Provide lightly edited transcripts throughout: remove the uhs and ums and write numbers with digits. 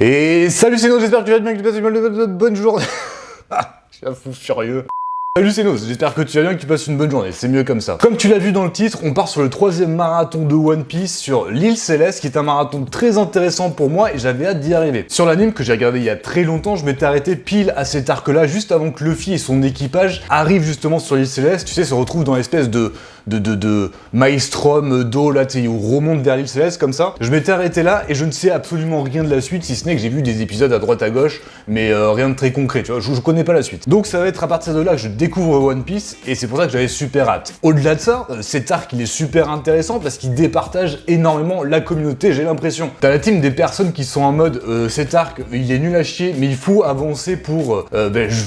Et salut c'est Nos, j'espère que tu vas bien, que tu passes une bonne journée. Je suis un fou furieux. Salut c'est Nos, j'espère que tu vas bien, que tu passes une bonne journée, c'est mieux comme ça. Comme tu l'as vu dans le titre, on part sur le 3e marathon de One Piece sur l'île Céleste, qui est un marathon très intéressant pour moi et j'avais hâte d'y arriver. Sur l'anime que j'ai regardé il y a très longtemps, je m'étais arrêté pile à cet arc-là, juste avant que Luffy et son équipage arrivent justement sur l'île Céleste, tu sais, se retrouvent dans l'espèce de maelstrom d'eau là, tu sais, où remonte vers l'île Céleste comme ça. Je m'étais arrêté là et je ne sais absolument rien de la suite, si ce n'est que j'ai vu des épisodes à droite à gauche, mais rien de très concret, tu vois, je connais pas la suite. Donc ça va être à partir de là que je découvre One Piece et c'est pour ça que j'avais super hâte. Au-delà de ça, cet arc il est super intéressant parce qu'il départage énormément la communauté, j'ai l'impression. T'as la team des personnes qui sont en mode cet arc il est nul à chier mais il faut avancer pour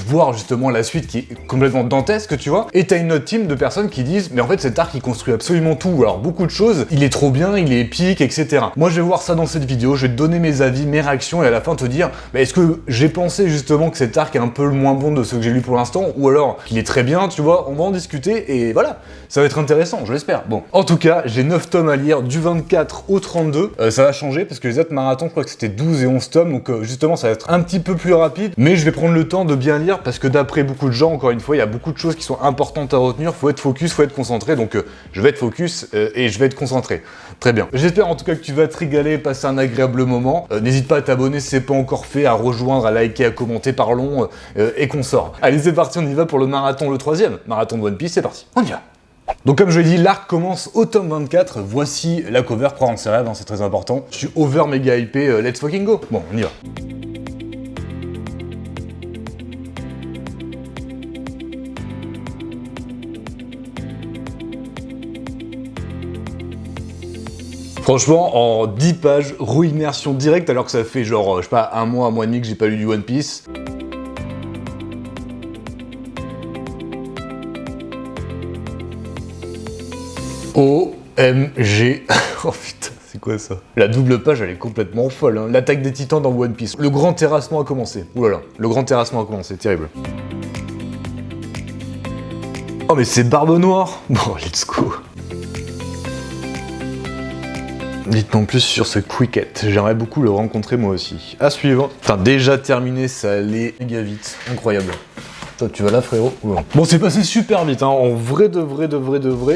voir justement la suite qui est complètement dantesque, tu vois. Et t'as une autre team de personnes qui disent mais en fait cet arc il construit absolument tout, alors beaucoup de choses, il est trop bien, il est épique, etc. Moi je vais voir ça dans cette vidéo, je vais te donner mes avis, mes réactions et à la fin te dire est-ce que j'ai pensé justement que cet arc est un peu le moins bon de ce que j'ai lu pour l'instant ou alors qu'il est très bien, tu vois, on va en discuter et voilà, ça va être intéressant, je l'espère. Bon, en tout cas, j'ai 9 tomes à lire du 24 au 32, ça va changer parce que les autres marathons, je crois que c'était 12 et 11 tomes, donc justement ça va être un petit peu plus rapide, mais je vais prendre le temps de bien lire parce que d'après beaucoup de gens, encore une fois, il y a beaucoup de choses qui sont importantes à retenir, faut être focus, faut être concentré, donc je vais être focus et je vais être concentré. Très bien. J'espère en tout cas que tu vas te régaler, passer un agréable moment. N'hésite pas à t'abonner si c'est pas encore fait, à rejoindre, à liker, à commenter, parlons et qu'on sort. Allez, c'est parti, on y va pour le marathon, le 3e marathon de One Piece, c'est parti, on y va. Donc comme je l'ai dit, l'arc commence au tome 24, voici la cover, croire en ses rêves, hein, c'est très important. Je suis over méga hypé, let's fucking go. Bon, on y va. Franchement, en 10 pages, re-immersion directe, alors que ça fait genre, je sais pas, un mois et demi que j'ai pas lu du One Piece. OMG. Oh putain, c'est quoi ça? La double page, elle est complètement folle, hein. L'attaque des titans dans One Piece. Le grand terrassement a commencé. Ouh là là, le grand terrassement a commencé, terrible. Oh mais c'est Barbe Noire. Bon, let's go. Dites-moi en plus sur ce Quicket, j'aimerais beaucoup le rencontrer moi aussi. À suivre. Putain, déjà terminé, ça allait méga vite, incroyable. Toi, tu vas là, frérot? Ouais. Bon, c'est passé super vite, hein. En vrai,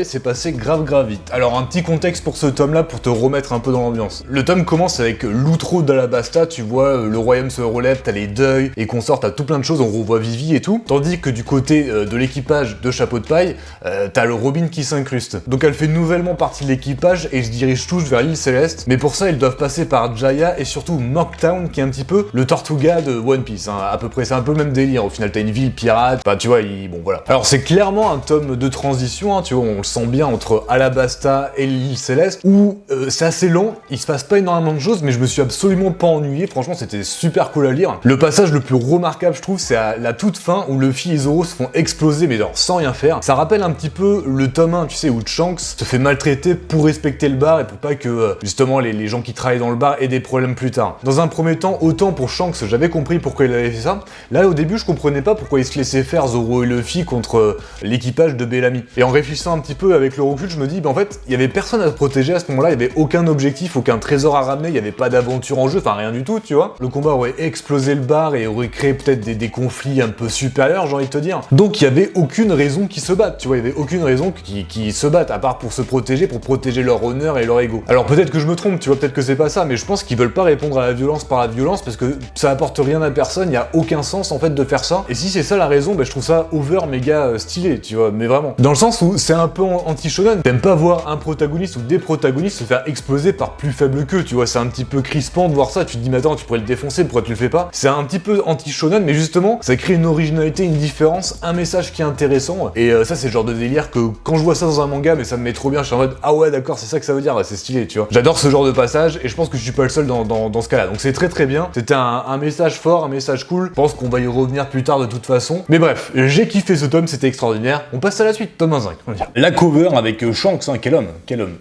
c'est passé grave vite. Alors, un petit contexte pour ce tome-là, pour te remettre un peu dans l'ambiance. Le tome commence avec l'outro d'Alabasta, tu vois, le royaume se relève, t'as les deuils, et qu'on sort, t'as tout plein de choses, on revoit Vivi et tout. Tandis que du côté de l'équipage de Chapeau de Paille, t'as le Robin qui s'incruste. Donc, elle fait nouvellement partie de l'équipage, et se dirige tous vers l'île Céleste. Mais pour ça, ils doivent passer par Jaya, et surtout Mocktown, qui est un petit peu le Tortuga de One Piece, hein. À peu près, c'est un peu le même délire. Au final, t'as une ville pirate. Bah tu vois, bon voilà. Alors c'est clairement un tome de transition, hein, tu vois, on le sent bien entre Alabasta et l'île Céleste, où c'est assez long, il se passe pas énormément de choses, mais je me suis absolument pas ennuyé, franchement c'était super cool à lire. Le passage le plus remarquable je trouve, c'est à la toute fin, où Luffy et Zoro se font exploser, mais genre sans rien faire. Ça rappelle un petit peu le tome 1, tu sais, où Shanks se fait maltraiter pour respecter le bar et pour pas que justement les gens qui travaillent dans le bar aient des problèmes plus tard. Dans un premier temps, autant pour Shanks, j'avais compris pourquoi il avait fait ça, là au début je comprenais pas pourquoi il se laissait faire Zoro et Luffy contre l'équipage de Bellamy. Et en réfléchissant un petit peu avec le recul, je me dis, bah en fait, il y avait personne à se protéger à ce moment-là, il y avait aucun objectif, aucun trésor à ramener, il y avait pas d'aventure en jeu, enfin rien du tout, tu vois. Le combat aurait explosé le bar et aurait créé peut-être des conflits un peu supérieurs, j'ai envie de te dire. Donc il y avait aucune raison qu'ils se battent, tu vois, il y avait aucune raison qu'ils se battent, à part pour se protéger, pour protéger leur honneur et leur ego. Alors peut-être que je me trompe, tu vois, peut-être que c'est pas ça, mais je pense qu'ils veulent pas répondre à la violence par la violence, parce que ça apporte rien à personne, il y a aucun sens en fait de faire ça. Et si c'est ça la raison, bah je trouve ça over méga stylé, tu vois, mais vraiment. Dans le sens où c'est un peu anti-shonen, t'aimes pas voir un protagoniste ou des protagonistes se faire exploser par plus faible qu'eux, tu vois, c'est un petit peu crispant de voir ça, tu te dis mais attends, tu pourrais le défoncer, pourquoi tu le fais pas? C'est un petit peu anti-shonen, mais justement, ça crée une originalité, une différence, un message qui est intéressant, et ça c'est le genre de délire que quand je vois ça dans un manga, mais ça me met trop bien, je suis en mode ah ouais d'accord, c'est ça que ça veut dire, bah, c'est stylé, tu vois. J'adore ce genre de passage, et je pense que je suis pas le seul dans ce cas-là, donc c'est très bien, c'était un message fort, un message cool, je pense qu'on va y revenir plus tard de toute façon, mais bref, j'ai kiffé ce tome, c'était extraordinaire. On passe à la suite, tome 5, on va dire. La cover avec Shanks, hein, quel homme, quel homme.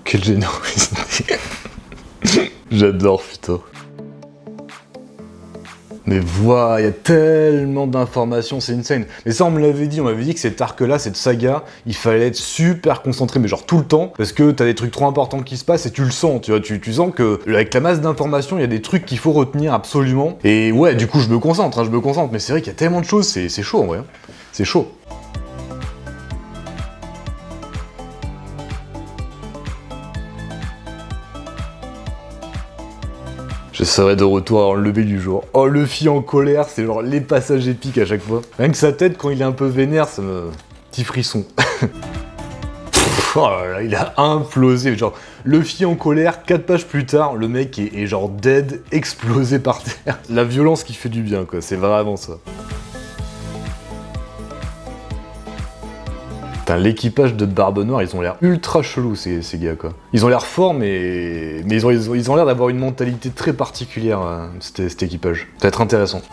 Quel générosité. J'adore, putain. Mais voilà, il y a tellement d'informations, c'est insane. Mais ça, on me l'avait dit, on m'avait dit que cet arc-là, cette saga, il fallait être super concentré, mais genre tout le temps, parce que t'as des trucs trop importants qui se passent et tu le sens, tu vois, tu sens que avec la masse d'informations, il y a des trucs qu'il faut retenir absolument. Et ouais, du coup, je me concentre, mais c'est vrai qu'il y a tellement de choses, c'est chaud en vrai, hein. C'est chaud. Je serai de retour à le lever du jour. Oh, Luffy en colère, c'est genre les passages épiques à chaque fois. Rien que sa tête, quand il est un peu vénère, ça me... Petit frisson. Oh là là, il a implosé. Genre, Luffy en colère, 4 pages plus tard, le mec est genre dead, explosé par terre. La violence qui fait du bien, quoi. C'est vraiment ça. Putain, l'équipage de Barbe Noire, ils ont l'air ultra chelous, ces gars, quoi. Ils ont l'air forts, mais ils ont l'air d'avoir une mentalité très particulière, cet équipage. Ça va être intéressant.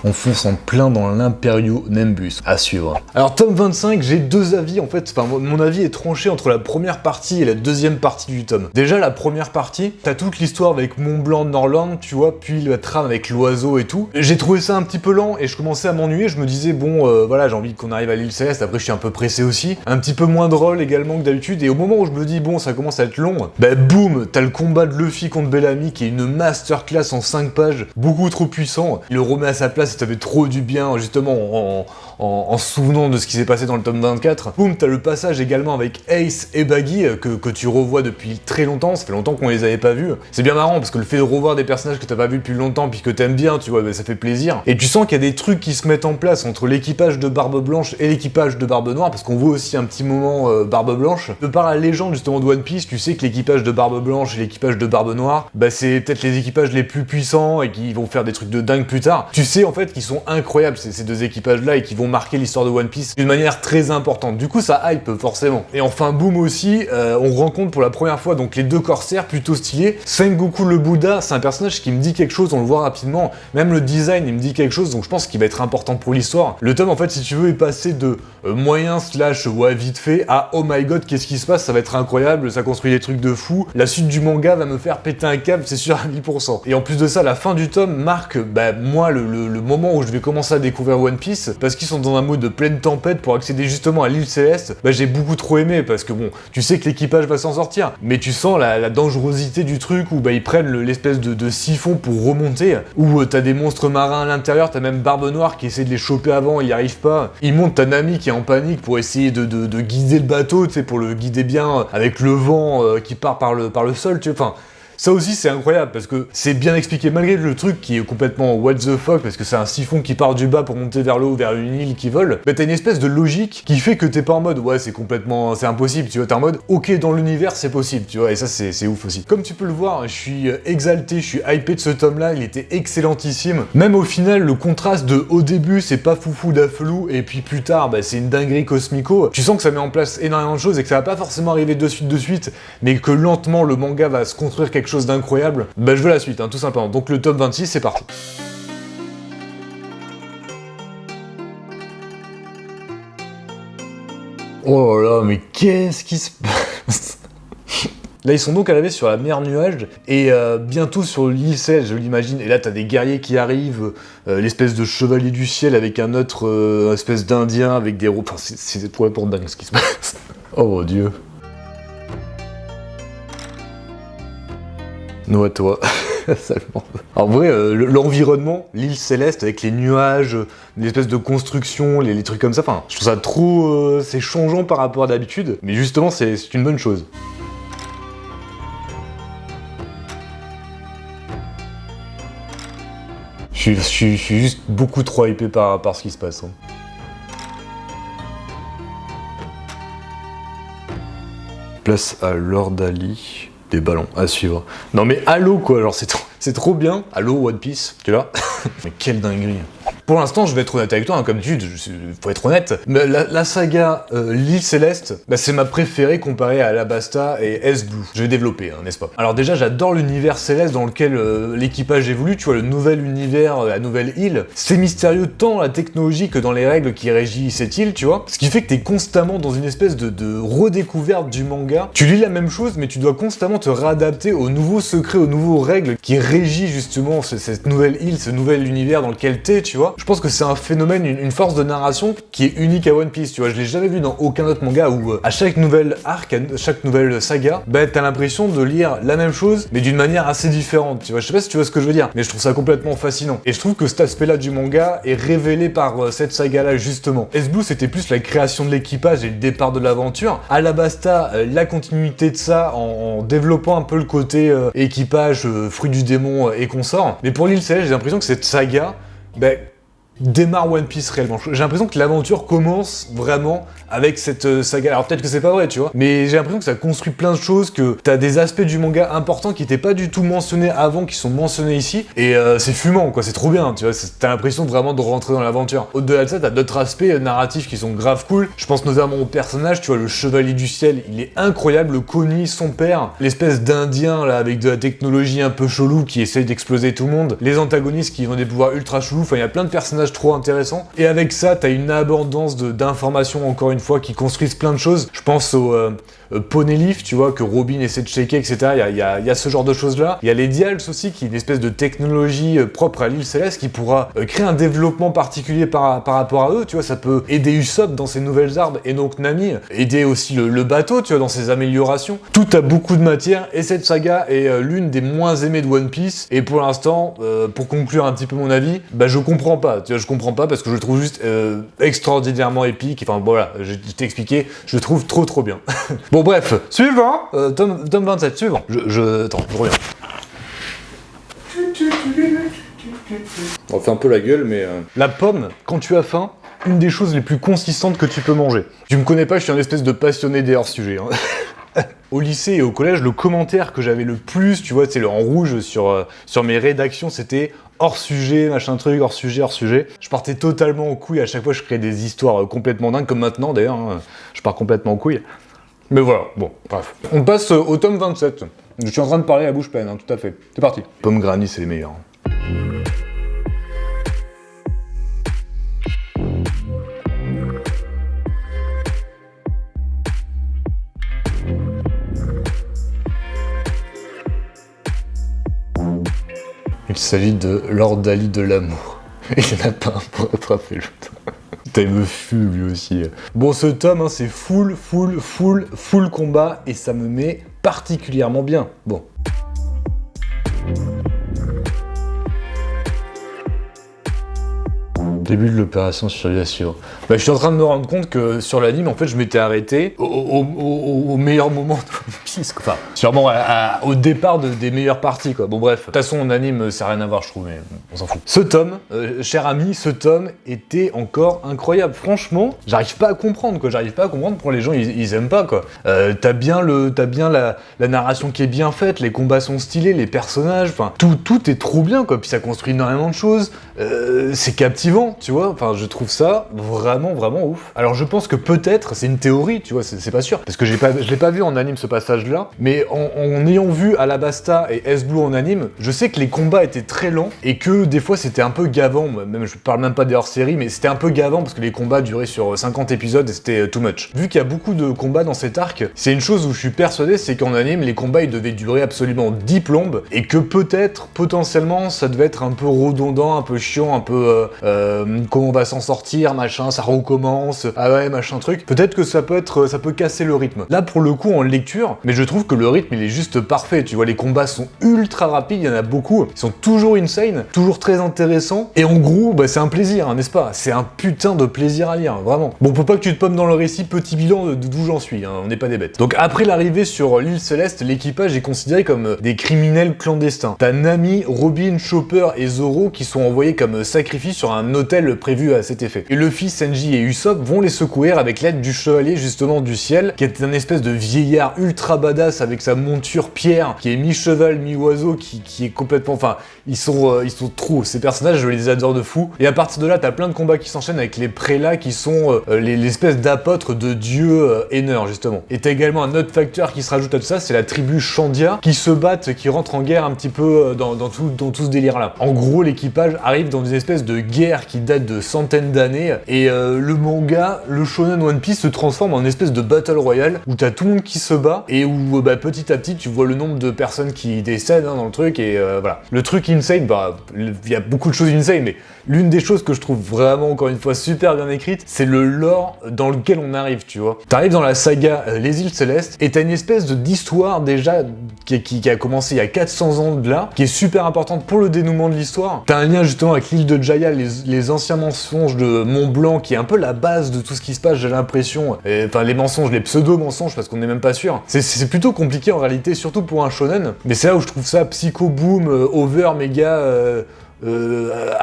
On fonce en plein dans l'Imperio Nimbus, à suivre. Alors tome 25, j'ai deux avis en fait, enfin mon avis est tranché entre la première partie et la deuxième partie du tome. Déjà la première partie, t'as toute l'histoire avec Mont Blanc Norland, tu vois, puis la trame avec l'oiseau et tout. J'ai trouvé ça un petit peu lent et je commençais à m'ennuyer, je me disais bon voilà, j'ai envie qu'on arrive à l'île Céleste, après je suis un peu pressé aussi. Un petit peu moins drôle également que d'habitude, et au moment où je me dis bon ça commence à être long, bah boum, t'as le combat de Luffy contre Bellamy qui est une masterclass en 5 pages, beaucoup trop puissant. Il le remet à sa place et ça fait trop du bien justement en se souvenant de ce qui s'est passé dans le tome 24. Boum, t'as le passage également avec Ace et Baggy que tu revois depuis très longtemps, ça fait longtemps qu'on les avait pas vus. C'est bien marrant parce que le fait de revoir des personnages que t'as pas vus depuis longtemps puis que t'aimes bien, tu vois, bah, ça fait plaisir. Et tu sens qu'il y a des trucs qui se mettent en place entre l'équipage de Barbe Blanche et l'équipage de Barbe Noire, parce qu'on voit aussi un petit moment Barbe Blanche. De par la légende justement de One Piece, tu sais que l'équipage de Barbe Blanche et l'équipage de Barbe Noire, bah c'est peut-être les équipages les plus puissants et qui vont faire des trucs de dingue plus tard. Tu sais en fait qu'ils sont incroyables ces deux équipages-là et qui vont marquer l'histoire de One Piece d'une manière très importante. Du coup, ça hype forcément. Et enfin, boum aussi, on rencontre pour la première fois donc les deux corsaires plutôt stylés. Sengoku le Bouddha, c'est un personnage qui me dit quelque chose, on le voit rapidement. Même le design, il me dit quelque chose, donc je pense qu'il va être important pour l'histoire. Le tome, en fait, si tu veux, est passé de moyen slash ouais vite fait à oh my god, qu'est-ce qui se passe, ça va être incroyable, ça construit des trucs de fou. La suite du manga va me faire péter un câble, c'est sûr à 1000%. Et en plus de ça, la fin du tome marque, bah, moi, le moment où je vais commencer à découvrir One Piece, parce qu'ils sont dans un mode de pleine tempête pour accéder justement à l'île Céleste. Bah, j'ai beaucoup trop aimé, parce que bon, tu sais que l'équipage va s'en sortir, mais tu sens la dangerosité du truc, où bah, ils prennent l'espèce de siphon pour remonter, où t'as des monstres marins à l'intérieur, t'as même Barbe Noire qui essaie de les choper avant, il y arrive pas. Il monte ta Nami qui est en panique pour essayer de guider le bateau, tu sais, pour le guider bien, avec le vent qui part par le sol, tu sais, enfin... Ça aussi c'est incroyable parce que c'est bien expliqué malgré le truc qui est complètement what the fuck parce que c'est un siphon qui part du bas pour monter vers le haut vers une île qui vole. Bah t'as une espèce de logique qui fait que t'es pas en mode ouais c'est impossible, tu vois, t'es en mode ok dans l'univers c'est possible, tu vois, et ça c'est ouf aussi. Comme tu peux le voir, je suis exalté, je suis hypé de ce tome là, il était excellentissime. Même au final le contraste de au début c'est pas foufou d'affelou et puis plus tard bah c'est une dinguerie cosmico, tu sens que ça met en place énormément de choses et que ça va pas forcément arriver de suite, mais que lentement le manga va se construire quelque chose d'incroyable, bah je veux la suite, hein, tout simplement. Donc le top 26, c'est parti. Oh là là, mais qu'est-ce qui se passe? Là, ils sont donc arrivés sur la mer Nuage, et bientôt sur l'île Céleste, je l'imagine, et là, t'as des guerriers qui arrivent, l'espèce de chevalier du ciel avec un autre espèce d'indien avec des roues... Enfin, c'est pour dingue ce qui se passe. Oh mon dieu. Ouais, toi. En vrai, l'environnement, l'île Céleste avec les nuages, l'espèce de construction, les trucs comme ça, enfin, je trouve ça trop... c'est changeant par rapport à d'habitude, mais justement, c'est une bonne chose. Je suis juste beaucoup trop hypé par ce qui se passe. Hein. Place à Lord Ali. Des ballons à suivre. Non mais Halo quoi, genre c'est trop bien. Halo One Piece, tu vois. Mais quelle dinguerie. Pour l'instant, je vais être honnête avec toi, hein, comme tu dis, faut être honnête, mais la saga l'île Céleste, bah, c'est ma préférée comparée à Alabasta et S-Blue. Je vais développer, hein, n'est-ce pas? Alors déjà, j'adore l'univers céleste dans lequel l'équipage évolue, tu vois, le nouvel univers, la nouvelle île. C'est mystérieux tant dans la technologie que dans les règles qui régissent cette île, tu vois. Ce qui fait que t'es constamment dans une espèce de redécouverte du manga. Tu lis la même chose, mais tu dois constamment te réadapter aux nouveaux secrets, aux nouveaux règles qui régissent justement cette nouvelle île, ce nouvel univers dans lequel t'es, tu vois. Je pense que c'est un phénomène, une force de narration qui est unique à One Piece, tu vois. Je l'ai jamais vu dans aucun autre manga où à chaque nouvelle arc, à chaque nouvelle saga, bah t'as l'impression de lire la même chose, mais d'une manière assez différente, tu vois. Je sais pas si tu vois ce que je veux dire, mais je trouve ça complètement fascinant. Et je trouve que cet aspect-là du manga est révélé par cette saga-là, justement. S-Blue, c'était plus la création de l'équipage et le départ de l'aventure. Alabasta, la continuité de ça en développant un peu le côté équipage, fruit du démon et consort. Mais pour l'île Céleste, j'ai l'impression que cette saga, ben, démarre One Piece réellement. J'ai l'impression que l'aventure commence vraiment avec cette saga. Alors peut-être que c'est pas vrai, tu vois, mais j'ai l'impression que ça construit plein de choses, que t'as des aspects du manga importants qui étaient pas du tout mentionnés avant, qui sont mentionnés ici, et c'est fumant, quoi, c'est trop bien, tu vois, t'as l'impression vraiment de rentrer dans l'aventure. Au-delà de ça, t'as d'autres aspects narratifs qui sont grave cool. Je pense notamment au personnage, tu vois, le Chevalier du Ciel, il est incroyable, le Connie, son père, l'espèce d'Indien, là, avec de la technologie un peu chelou, qui essaye d'exploser tout le monde, les antagonistes qui ont des pouvoirs ultra chelous, enfin, il y a plein de personnages trop intéressants, et avec ça, t'as une abondance d'informations, encore une fois, qui construisent plein de choses. Je pense au Poneleaf, tu vois, que Robin essaie de shaker, etc. Il y a ce genre de choses-là. Il y a les Dials aussi, qui est une espèce de technologie propre à l'île Céleste, qui pourra créer un développement particulier par rapport à eux, tu vois, ça peut aider Usopp dans ses nouvelles armes, et donc Nami, aider aussi le bateau, tu vois, dans ses améliorations. Tout a beaucoup de matière, et cette saga est l'une des moins aimées de One Piece, et pour l'instant, pour conclure un petit peu mon avis, bah je comprends pas, tu vois, je comprends pas, parce que je le trouve juste extraordinairement épique, enfin voilà, je t'ai expliqué, je le trouve trop bien. Bon bref, suivant, tome 27, suivant. Attends, je reviens. On fait un peu la gueule, mais... La pomme, quand tu as faim, une des choses les plus consistantes que tu peux manger. Tu me connais pas, je suis un espèce de passionné des hors-sujets, hein. Au lycée et au collège, le commentaire que j'avais le plus, tu vois, c'est le en rouge sur mes rédactions, c'était hors sujet, machin truc, hors sujet, hors sujet. Je partais totalement en couille, à chaque fois je créais des histoires complètement dingues, comme maintenant d'ailleurs, hein, je pars complètement en couille. Mais voilà, bon, bref. On passe au tome 27. Je suis en train de parler à bouche pleine, hein, tout à fait. C'est parti. Pomme Granny, c'est les meilleurs. Il s'agit de Lord Ali de l'amour. Il n'y en a pas un pour attraper l'autre. Il me fume lui aussi. Bon, ce tome, hein, c'est full combat et ça me met particulièrement bien. Bon. Début de l'opération survie à suivre. Bah, je suis en train de me rendre compte que sur l'anime, en fait, je m'étais arrêté au meilleur moment de One Piece, quoi. Enfin, sûrement au départ des meilleures parties, quoi. Bon, bref. De toute façon, en anime, ça n'a rien à voir, je trouve, mais on s'en fout. Ce tome, cher ami, ce tome était encore incroyable. Franchement, j'arrive pas à comprendre, quoi. J'arrive pas à comprendre pourquoi les gens, ils aiment pas, quoi. T'as bien la narration qui est bien faite, les combats sont stylés, les personnages, enfin, tout est trop bien, quoi. Puis ça construit énormément de choses. C'est captivant. Tu vois, enfin, je trouve ça vraiment ouf. Alors, je pense que peut-être, c'est une théorie, tu vois, c'est pas sûr, parce que je l'ai pas vu en anime ce passage-là, mais en ayant vu Alabasta et S-Blue en anime, je sais que les combats étaient très lents et que des fois c'était un peu gavant, même je parle même pas des hors-série, mais c'était un peu gavant parce que les combats duraient sur 50 épisodes et c'était too much. Vu qu'il y a beaucoup de combats dans cet arc, c'est une chose où je suis persuadé, c'est qu'en anime, les combats ils devaient durer absolument 10 plombes et que peut-être, potentiellement, ça devait être un peu redondant, un peu chiant, un peu comment on va s'en sortir, machin, ça recommence, ah ouais, machin truc. Peut-être que ça peut casser le rythme. Là, pour le coup, en lecture, mais je trouve que le rythme, il est juste parfait, tu vois, les combats sont ultra rapides, il y en a beaucoup, ils sont toujours insane, toujours très intéressants, et en gros, bah, c'est un plaisir, hein, n'est-ce pas? C'est un putain de plaisir à lire, vraiment. Bon, faut pas que tu te pommes dans le récit, petit bilan d'où j'en suis, hein, on n'est pas des bêtes. Donc, après l'arrivée sur l'île Céleste, l'équipage est considéré comme des criminels clandestins. T'as Nami, Robin, Chopper et Zoro qui sont envoyés comme sacrifices sur un hôtel prévu à cet effet. Et Luffy, Sanji et Usopp vont les secourir avec l'aide du chevalier justement du ciel, qui est un espèce de vieillard ultra ultra badass avec sa monture pierre, qui est mi-cheval, mi-oiseau, qui est complètement... Enfin, ils sont trop... Ces personnages, je les adore de fou. Et à partir de là, t'as plein de combats qui s'enchaînent avec les prélats qui sont l'espèce d'apôtres de dieu Aenir, justement. Et t'as également un autre facteur qui se rajoute à tout ça, c'est la tribu Chandia, qui se battent, qui rentrent en guerre un petit peu dans tout ce délire-là. En gros, l'équipage arrive dans une espèce de guerre qui date de centaines d'années, et le manga, le shonen One Piece se transforme en une espèce de battle royale, où t'as tout le monde qui se bat, et où petit à petit, tu vois le nombre de personnes qui décèdent dans le truc, et voilà. Le truc insane, il y a beaucoup de choses insane, mais l'une des choses que je trouve vraiment, encore une fois, super bien écrite, c'est le lore dans lequel on arrive, tu vois. T'arrives dans la saga Les Îles Célestes, et t'as une espèce d'histoire déjà qui a commencé il y a 400 ans de là, qui est super importante pour le dénouement de l'histoire. T'as un lien justement avec l'île de Jaya, les anciens mensonges de Mont Blanc, qui est un peu la base de tout ce qui se passe, j'ai l'impression. Enfin, les mensonges, les pseudo-mensonges, parce qu'on n'est même pas sûr. C'est plutôt compliqué en réalité, surtout pour un shonen, mais c'est là où je trouve ça psycho-boom, over, méga...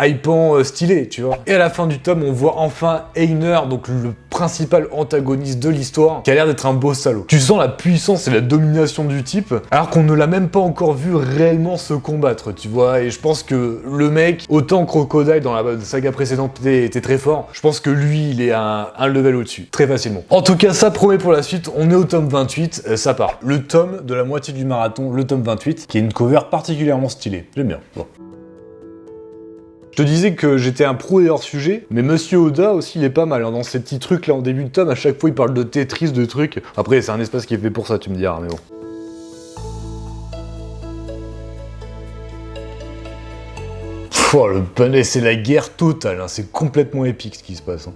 hypant, stylé, tu vois. Et à la fin du tome, on voit enfin Aenir, donc le principal antagoniste de l'histoire, qui a l'air d'être un beau salaud. Tu sens la puissance et la domination du type, alors qu'on ne l'a même pas encore vu réellement se combattre, tu vois. Et je pense que le mec, autant Crocodile dans la saga précédente était très fort, je pense que lui, il est un level au-dessus, très facilement. En tout cas, ça promet pour la suite, on est au tome 28, ça part. Le tome de la moitié du marathon, le tome 28, qui est une cover particulièrement stylée. J'aime bien. Bon. Je te disais que j'étais un pro et hors sujet, mais Monsieur Oda aussi il est pas mal, hein. Dans ces petits trucs là en début de tome, à chaque fois il parle de Tetris, de trucs. Après c'est un espace qui est fait pour ça, tu me diras, mais bon. Oh, le panel, c'est la guerre totale, hein. C'est complètement épique ce qui se passe, hein.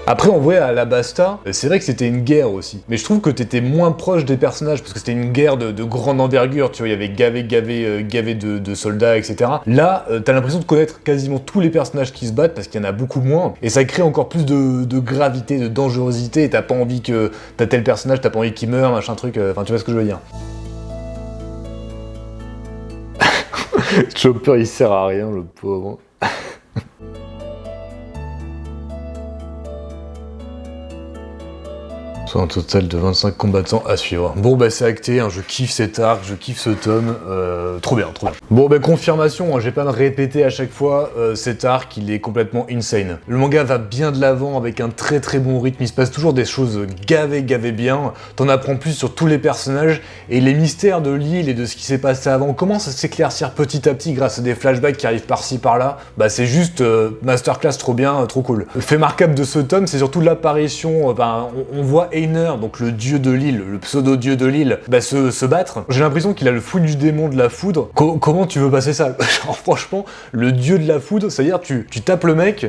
Après, en vrai, à la Basta, c'est vrai que c'était une guerre aussi. Mais je trouve que t'étais moins proche des personnages, parce que c'était une guerre de grande envergure, tu vois, il y avait gavé de soldats, etc. Là, t'as l'impression de connaître quasiment tous les personnages qui se battent, parce qu'il y en a beaucoup moins, et ça crée encore plus de gravité, de dangerosité, et t'as pas envie que... T'as tel personnage, t'as pas envie qu'il meure, machin truc, enfin, tu vois ce que je veux dire. Chopper, il sert à rien, le pauvre. Soit un total de 25 combattants à suivre. Bon bah c'est acté, hein, je kiffe cet arc, je kiffe ce tome, trop bien, trop bien. Bon bah confirmation, hein, j'ai pas à me répéter à chaque fois, cet arc il est complètement insane. Le manga va bien de l'avant avec un très très bon rythme, il se passe toujours des choses gavé bien, t'en apprends plus sur tous les personnages, et les mystères de l'île et de ce qui s'est passé avant commencent à s'éclaircir petit à petit grâce à des flashbacks qui arrivent par-ci par-là, bah c'est juste masterclass trop bien, trop cool. Le fait marquable de ce tome, c'est surtout l'apparition, on voit Aenir, donc le dieu de l'île, le pseudo-dieu de l'île, se battre. J'ai l'impression qu'il a le fruit du démon de la foudre. Comment tu veux passer ça? Genre franchement, le dieu de la foudre, c'est-à-dire tu tapes le mec,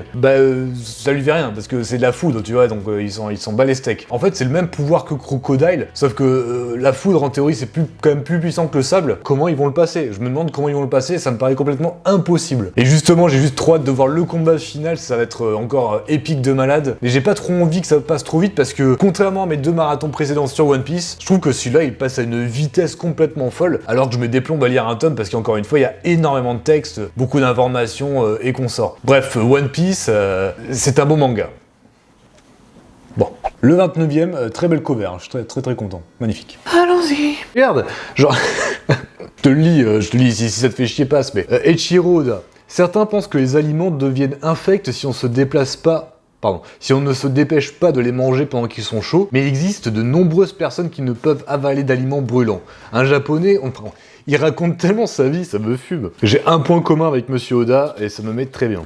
ça lui fait rien, parce que c'est de la foudre, tu vois, donc ils s'en bat les steaks. En fait, c'est le même pouvoir que Crocodile, sauf que la foudre, en théorie, c'est quand même plus puissant que le sable. Comment ils vont le passer? Je me demande comment ils vont le passer, ça me paraît complètement impossible. Et justement, j'ai juste trop hâte de voir le combat final, ça va être encore épique de malade. Mais j'ai pas trop envie que ça passe trop vite, parce que contrairement à mes 2 marathons précédents sur One Piece, je trouve que celui-là il passe à une vitesse complètement folle, alors que je me déplombe à lire un tome parce qu'encore une fois il y a énormément de textes, beaucoup d'informations et consorts. Bref, One Piece, c'est un bon manga. Bon, le 29ème, très belle cover, hein. Je suis très content, magnifique. Allons-y. Regarde, genre, je te le lis si ça te fait chier passe, mais Eiichiro Oda. Certains pensent que les aliments deviennent infects si on ne se dépêche pas de les manger pendant qu'ils sont chauds, mais il existe de nombreuses personnes qui ne peuvent avaler d'aliments brûlants. Un japonais, il raconte tellement sa vie, ça me fume. J'ai un point commun avec Monsieur Oda, et ça me met très bien.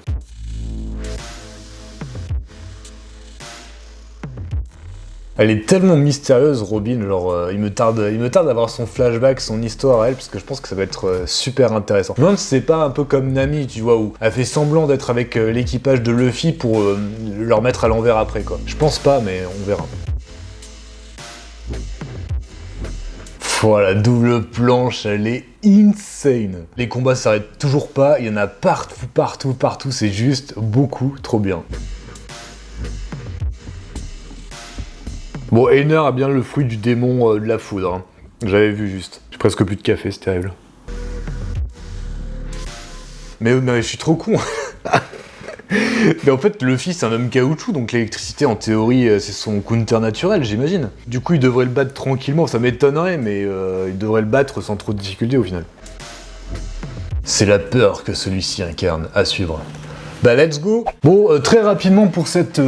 Elle est tellement mystérieuse, Robin, genre, il me tarde d'avoir son flashback, son histoire à elle, parce que je pense que ça va être super intéressant. Je me demande si c'est pas un peu comme Nami, tu vois, où elle fait semblant d'être avec l'équipage de Luffy pour leur mettre à l'envers après, quoi. Je pense pas, mais on verra. Voilà, double planche, elle est insane. Les combats s'arrêtent toujours pas, il y en a partout, c'est juste beaucoup trop bien. Bon, Aenir a bien le fruit du démon de la foudre, hein. J'avais vu juste. J'ai presque plus de café, c'est terrible. Mais je suis trop con. Mais en fait, Luffy, c'est un homme caoutchouc, donc l'électricité, en théorie, c'est son counter naturel, j'imagine. Du coup, il devrait le battre tranquillement, ça m'étonnerait, mais il devrait le battre sans trop de difficulté au final. C'est la peur que celui-ci incarne, à suivre. Bah let's go. Bon, très rapidement pour cette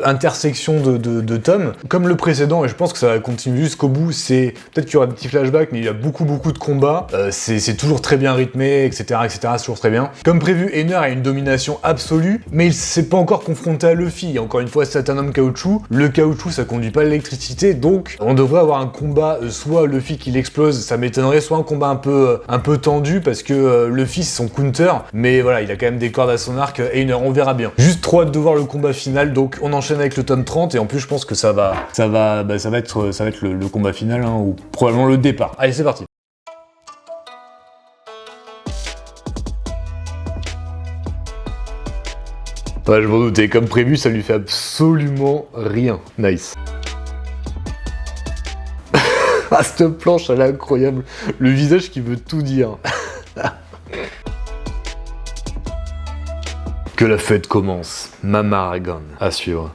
intersection de tomes, comme le précédent, et je pense que ça va continuer jusqu'au bout, c'est... Peut-être qu'il y aura des petits flashbacks, mais il y a beaucoup de combats, c'est toujours très bien rythmé, etc., c'est toujours très bien. Comme prévu, Einer a une domination absolue, mais il s'est pas encore confronté à Luffy. Encore une fois, c'est un homme caoutchouc, le caoutchouc ça conduit pas l'électricité, donc on devrait avoir un combat, soit Luffy qui l'explose, ça m'étonnerait, soit un combat un peu tendu, parce que Luffy c'est son counter, mais voilà, il a quand même des cordes à son arc, Einer, on verra bien. Juste trop hâte de voir le combat final, donc on enchaîne avec le tome 30, et en plus je pense que ça va être le combat final, hein, ou probablement le départ. Allez, c'est parti. Ouais, je m'en doutais, comme prévu, ça lui fait absolument rien. Nice. Ah, cette planche, elle est incroyable. Le visage qui veut tout dire. Que la fête commence. Mama Aragon. À suivre.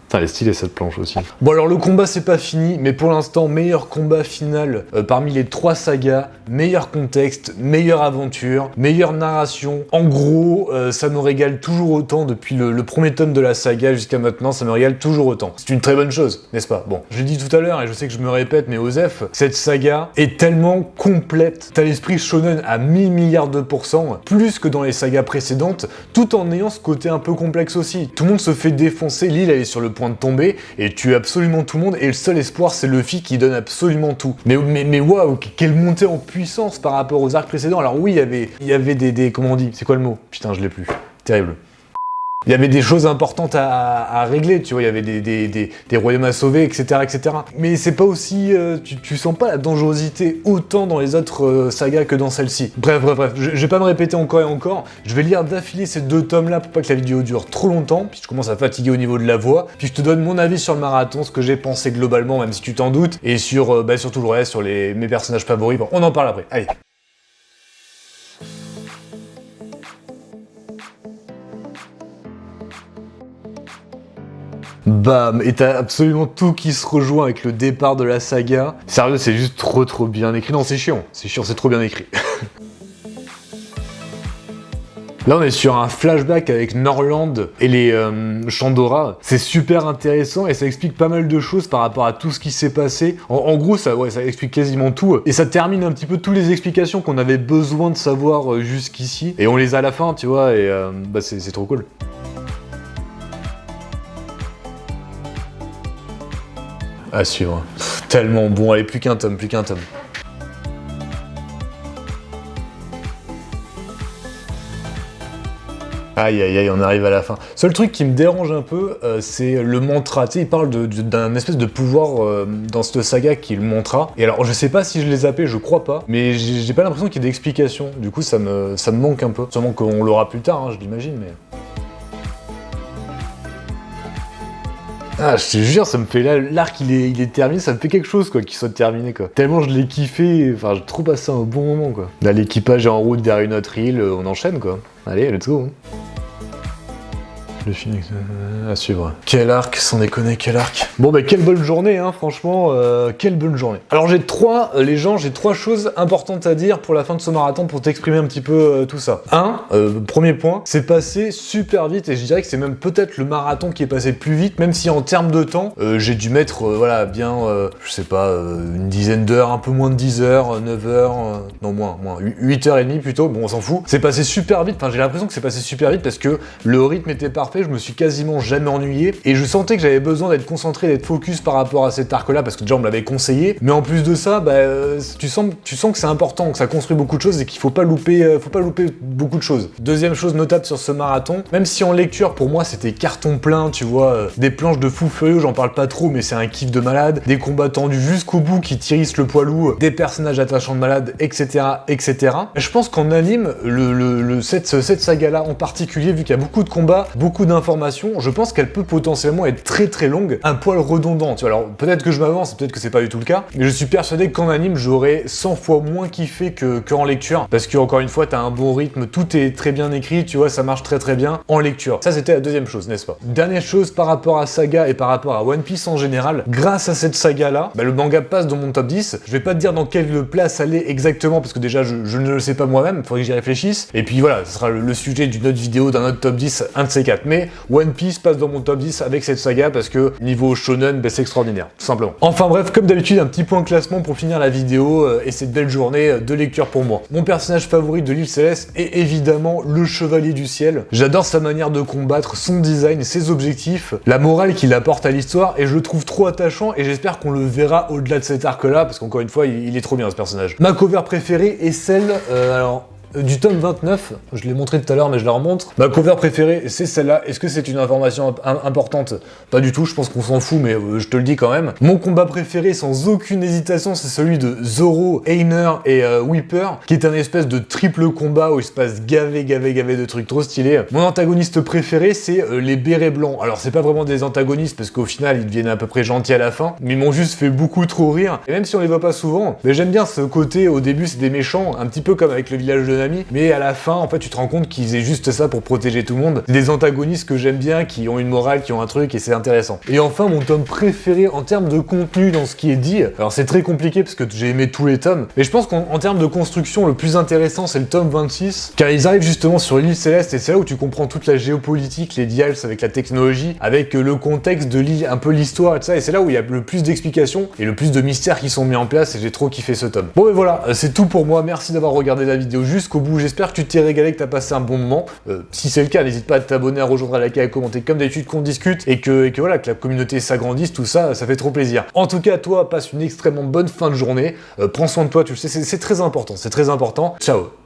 Putain, elle est stylée cette planche aussi. Bon alors le combat c'est pas fini, mais pour l'instant meilleur combat final parmi les 3 sagas, meilleur contexte, meilleure aventure, meilleure narration. En gros, ça me régale toujours autant depuis le premier tome de la saga jusqu'à maintenant, ça me régale toujours autant. C'est une très bonne chose, n'est-ce pas? Bon, je l'ai dit tout à l'heure et je sais que je me répète, mais Osef, cette saga est tellement complète. T'as l'esprit shonen à 1000 milliards de %, plus que dans les sagas précédentes, tout en ayant ce côté un peu complexe aussi. Tout le monde se fait défoncer, l'île elle est sur le point de tomber et tue absolument tout le monde et le seul espoir c'est Luffy qui donne absolument tout. Mais waouh, quelle montée en puissance par rapport aux arcs précédents. Alors oui, il y avait des comment on dit, c'est quoi le mot? Putain, je l'ai plus. Terrible. Il y avait des choses importantes à régler, tu vois, il y avait des royaumes à sauver, etc., etc. Mais c'est pas aussi... tu sens pas la dangerosité autant dans les autres sagas que dans celle-ci. Bref, je vais pas me répéter encore et encore, je vais lire d'affilée ces 2 tomes-là pour pas que la vidéo dure trop longtemps, puis je commence à fatiguer au niveau de la voix, puis je te donne mon avis sur le marathon, ce que j'ai pensé globalement, même si tu t'en doutes, et sur tout le reste, sur mes personnages favoris, bon, on en parle après, allez. Bam, et t'as absolument tout qui se rejoint avec le départ de la saga. Sérieux, c'est juste trop bien écrit. Non, c'est chiant, c'est trop bien écrit. Là, on est sur un flashback avec Norland et les Chandora. C'est super intéressant et ça explique pas mal de choses par rapport à tout ce qui s'est passé. En gros, ça explique quasiment tout. Et ça termine un petit peu toutes les explications qu'on avait besoin de savoir jusqu'ici. Et on les a à la fin, tu vois, et c'est trop cool. À suivre. Pff, tellement bon. Allez, plus qu'un tome. Aïe, on arrive à la fin. Seul truc qui me dérange un peu, c'est le mantra. Tu sais, il parle d'un espèce de pouvoir dans cette saga qui est le mantra. Et alors, je sais pas si je l'ai zappé, je crois pas, mais j'ai pas l'impression qu'il y ait d'explication. Du coup, ça me manque un peu. Sûrement qu'on l'aura plus tard, hein, je l'imagine, mais... Ah, je te jure, ça me fait là, l'arc il est terminé, ça me fait quelque chose quoi, qu'il soit terminé quoi. Tellement je l'ai kiffé, enfin j'ai trop passé un bon moment quoi. Là l'équipage est en route vers une autre île, on enchaîne quoi. Allez, let's go. Le film à suivre. Quel arc, sans déconner, quel arc. Bon bah quelle bonne journée, hein, franchement, quelle bonne journée. Alors j'ai trois choses importantes à dire pour la fin de ce marathon pour t'exprimer un petit peu tout ça. Premier point, c'est passé super vite et je dirais que c'est même peut-être le marathon qui est passé plus vite, même si en termes de temps, j'ai dû mettre, je sais pas, une dizaine d'heures, un peu moins de 10 heures, 9 heures, non moins, 8h30 plutôt, bon on s'en fout. C'est passé super vite, enfin j'ai l'impression que c'est passé super vite parce que le rythme était parfait. Je me suis quasiment jamais ennuyé et je sentais que j'avais besoin d'être concentré, d'être focus par rapport à cet arc-là parce que déjà on me l'avait conseillé. Mais en plus de ça, tu sens que c'est important, que ça construit beaucoup de choses et qu'il faut pas louper beaucoup de choses. Deuxième chose notable sur ce marathon, même si en lecture pour moi c'était carton plein, tu vois, des planches de fou furieux, j'en parle pas trop, mais c'est un kiff de malade, des combats tendus jusqu'au bout qui tirissent le poilou, des personnages attachants de malade, etc., etc. Je pense qu'en anime, cette saga-là en particulier, vu qu'il y a beaucoup de combats, beaucoup beaucoup d'informations, je pense qu'elle peut potentiellement être très très longue, un poil redondante. Tu vois, alors peut-être que je m'avance, peut-être que c'est pas du tout le cas, mais je suis persuadé qu'en anime, j'aurais 100 fois moins kiffé qu'en lecture, parce que encore une fois, t'as un bon rythme, tout est très bien écrit, tu vois, ça marche très très bien en lecture. Ça, c'était la deuxième chose, n'est-ce pas? Dernière chose par rapport à Saga et par rapport à One Piece en général, grâce à cette saga-là, le manga passe dans mon top 10. Je vais pas te dire dans quelle place elle est exactement, parce que déjà, je ne le sais pas moi-même, faudrait que j'y réfléchisse. Et puis voilà, ce sera le sujet d'une autre vidéo, d'un autre top 10, un de ces quatre. Mais One Piece passe dans mon top 10 avec cette saga, parce que niveau shonen, c'est extraordinaire, tout simplement. Enfin bref, comme d'habitude, un petit point classement pour finir la vidéo et cette belle journée de lecture pour moi. Mon personnage favori de l'île Céleste est évidemment le Chevalier du Ciel. J'adore sa manière de combattre, son design, ses objectifs, la morale qu'il apporte à l'histoire, et je le trouve trop attachant, et j'espère qu'on le verra au-delà de cet arc-là, parce qu'encore une fois, il est trop bien ce personnage. Ma cover préférée est celle, du tome 29, je l'ai montré tout à l'heure mais je la remontre. Ma cover préférée c'est celle-là. Est-ce que c'est une information importante? Pas du tout, je pense qu'on s'en fout mais je te le dis quand même. Mon combat préféré sans aucune hésitation c'est celui de Zoro, Einer et Weeper, qui est un espèce de triple combat où il se passe gavé de trucs trop stylés. Mon antagoniste préféré c'est les bérets blancs. Alors c'est pas vraiment des antagonistes parce qu'au final ils deviennent à peu près gentils à la fin, mais ils m'ont juste fait beaucoup trop rire. Et même si on les voit pas souvent, mais j'aime bien ce côté, au début c'est des méchants, un petit peu comme avec le village de Nami, mais à la fin en fait tu te rends compte qu'ils faisaient juste ça pour protéger tout le monde. C'est des antagonistes que j'aime bien, qui ont une morale, qui ont un truc et c'est intéressant. Et enfin mon tome préféré en termes de contenu dans ce qui est dit, alors c'est très compliqué parce que j'ai aimé tous les tomes, mais je pense qu'en termes de construction le plus intéressant c'est le tome 26, car ils arrivent justement sur l'île Céleste et c'est là où tu comprends toute la géopolitique, les dials avec la technologie, avec le contexte de l'île, un peu l'histoire et tout ça, et c'est là où il y a le plus d'explications et le plus de mystères qui sont mis en place et j'ai trop kiffé ce tome. Bon et voilà, c'est tout pour moi, merci d'avoir regardé la vidéo jusqu'au bout, j'espère que tu t'es régalé, que t'as passé un bon moment. Si c'est le cas, n'hésite pas à t'abonner, à rejoindre, à liker, à commenter comme d'habitude, qu'on discute et que voilà, que la communauté s'agrandisse, tout ça, ça fait trop plaisir. En tout cas, toi, passe une extrêmement bonne fin de journée, prends soin de toi, tu le sais, c'est très important, c'est très important. Ciao.